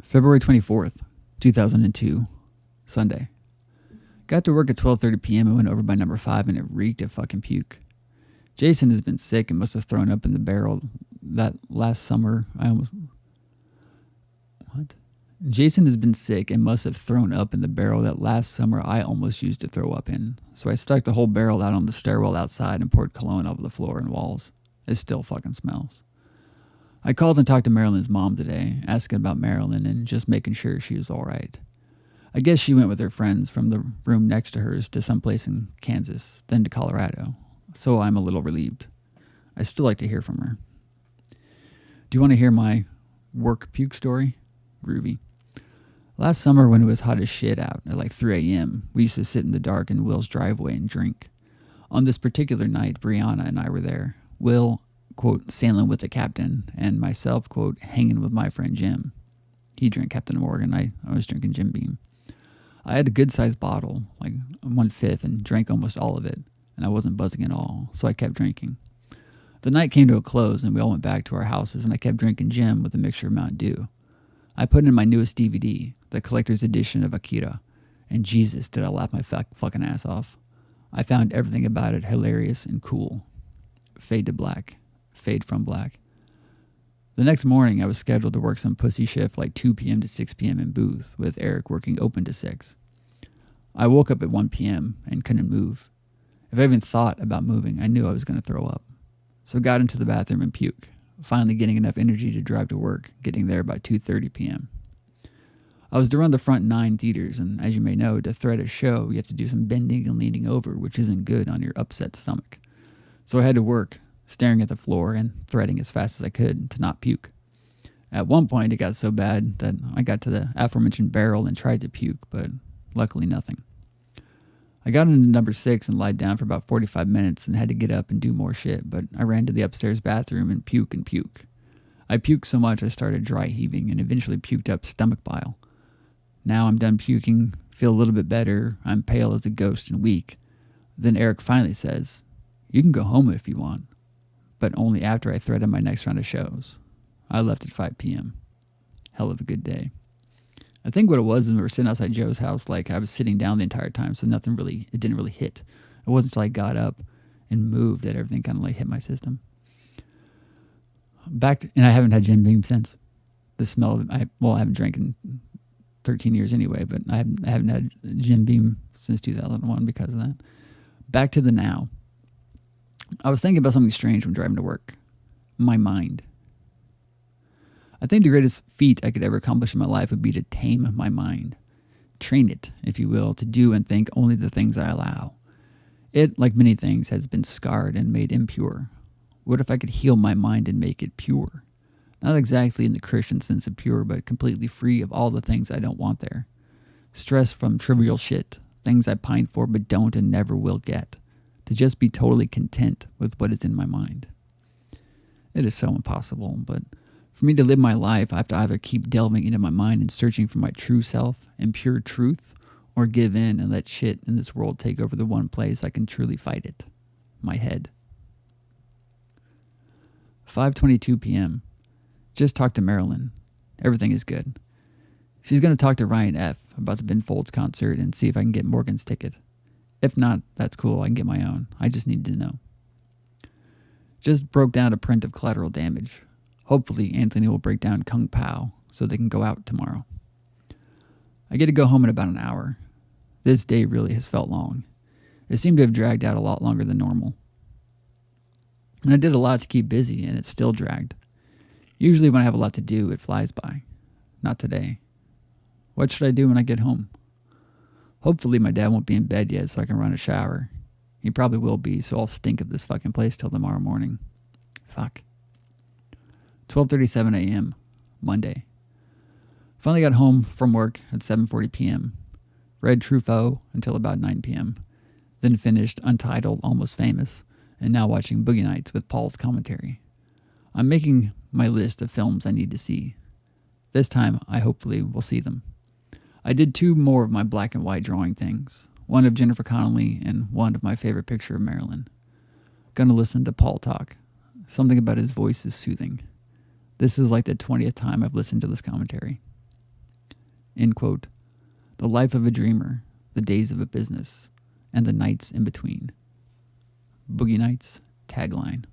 February 24th, 2002, Sunday. Got to work at 12:30 p.m. and went over by number 5 and it reeked of fucking puke. Jason has been sick and must have thrown up in the barrel that last summer. Jason has been sick and must have thrown up in the barrel that last summer I almost used to throw up in. So I stuck the whole barrel out on the stairwell outside and poured cologne over the floor and walls. It still fucking smells. I called and talked to Marilyn's mom today, asking about Marilyn and just making sure she was all right. I guess she went with her friends from the room next to hers to someplace in Kansas, then to Colorado. So I'm a little relieved. I still like to hear from her. Do you want to hear my work puke story? Groovy. Last summer when it was hot as shit out at like 3 a.m., we used to sit in the dark in Will's driveway and drink. On this particular night, Brianna and I were there. Will, quote, sailing with the captain, and myself, quote, hanging with my friend Jim. He drank Captain Morgan. I was drinking Jim Beam. I had a good-sized bottle, like 1/5, and drank almost all of it, and I wasn't buzzing at all, so I kept drinking. The night came to a close, and we all went back to our houses, and I kept drinking Jim with a mixture of Mountain Dew. I put in my newest DVD, the collector's edition of Akira, and Jesus, did I laugh my fucking ass off. I found everything about it hilarious and cool. Fade to black. Fade from black. The next morning, I was scheduled to work some pussy shift like 2 p.m. to 6 p.m. in booth, with Eric working open to 6. I woke up at 1 p.m. and couldn't move. If I even thought about moving, I knew I was going to throw up. So got into the bathroom and puke, finally getting enough energy to drive to work, getting there by 2:30 p.m. I was to run the front 9 theaters, and as you may know, to thread a show, you have to do some bending and leaning over, which isn't good on your upset stomach. So I had to work, staring at the floor and threading as fast as I could to not puke. At one point, it got so bad that I got to the aforementioned barrel and tried to puke, but luckily nothing. I got into number 6 and lied down for about 45 minutes and had to get up and do more shit, but I ran to the upstairs bathroom and puke. I puked so much I started dry heaving and eventually puked up stomach bile. Now I'm done puking, feel a little bit better, I'm pale as a ghost and weak. Then Eric finally says, "You can go home if you want," but only after I threaded my next round of shows. I left at 5 p.m. Hell of a good day. I think what it was is we were sitting outside Joe's house, like I was sitting down the entire time, so it didn't really hit. It wasn't until I got up and moved that everything kind of like hit my system. And I haven't had Jim Beam since. The smell of I haven't drank in 13 years anyway, but I haven't had Jim Beam since 2001 because of that. Back to the now. I was thinking about something strange when driving to work. My mind. I think the greatest feat I could ever accomplish in my life would be to tame my mind. Train it, if you will, to do and think only the things I allow. It, like many things, has been scarred and made impure. What if I could heal my mind and make it pure? Not exactly in the Christian sense of pure, but completely free of all the things I don't want there. Stress from trivial shit, things I pine for but don't and never will get. To just be totally content with what is in my mind. It is so impossible, but for me to live my life, I have to either keep delving into my mind and searching for my true self and pure truth, or give in and let shit in this world take over the one place I can truly fight it. My head. 5:22 p.m. Just talked to Marilyn. Everything is good. She's going to talk to Ryan F. about the Ben Folds concert and see if I can get Morgan's ticket. If not, that's cool. I can get my own. I just need to know. Just broke down a print of Collateral Damage. Hopefully, Anthony will break down Kung Pao so they can go out tomorrow. I get to go home in about an hour. This day really has felt long. It seemed to have dragged out a lot longer than normal. And I did a lot to keep busy, and it still dragged. Usually when I have a lot to do, it flies by. Not today. What should I do when I get home? Hopefully my dad won't be in bed yet so I can run a shower. He probably will be, so I'll stink of this fucking place till tomorrow morning. Fuck. 12:37 a.m. Monday. Finally got home from work at 7:40 p.m. Read Truffaut until about 9 p.m. Then finished Untitled, Almost Famous, and now watching Boogie Nights with Paul's commentary. I'm making my list of films I need to see. This time, I hopefully will see them. I did 2 more of my black and white drawing things. One of Jennifer Connelly and one of my favorite picture of Marilyn. Gonna listen to Paul talk. Something about his voice is soothing. This is like the 20th time I've listened to this commentary. End quote. The life of a dreamer, the days of a business, and the nights in between. Boogie Nights tagline.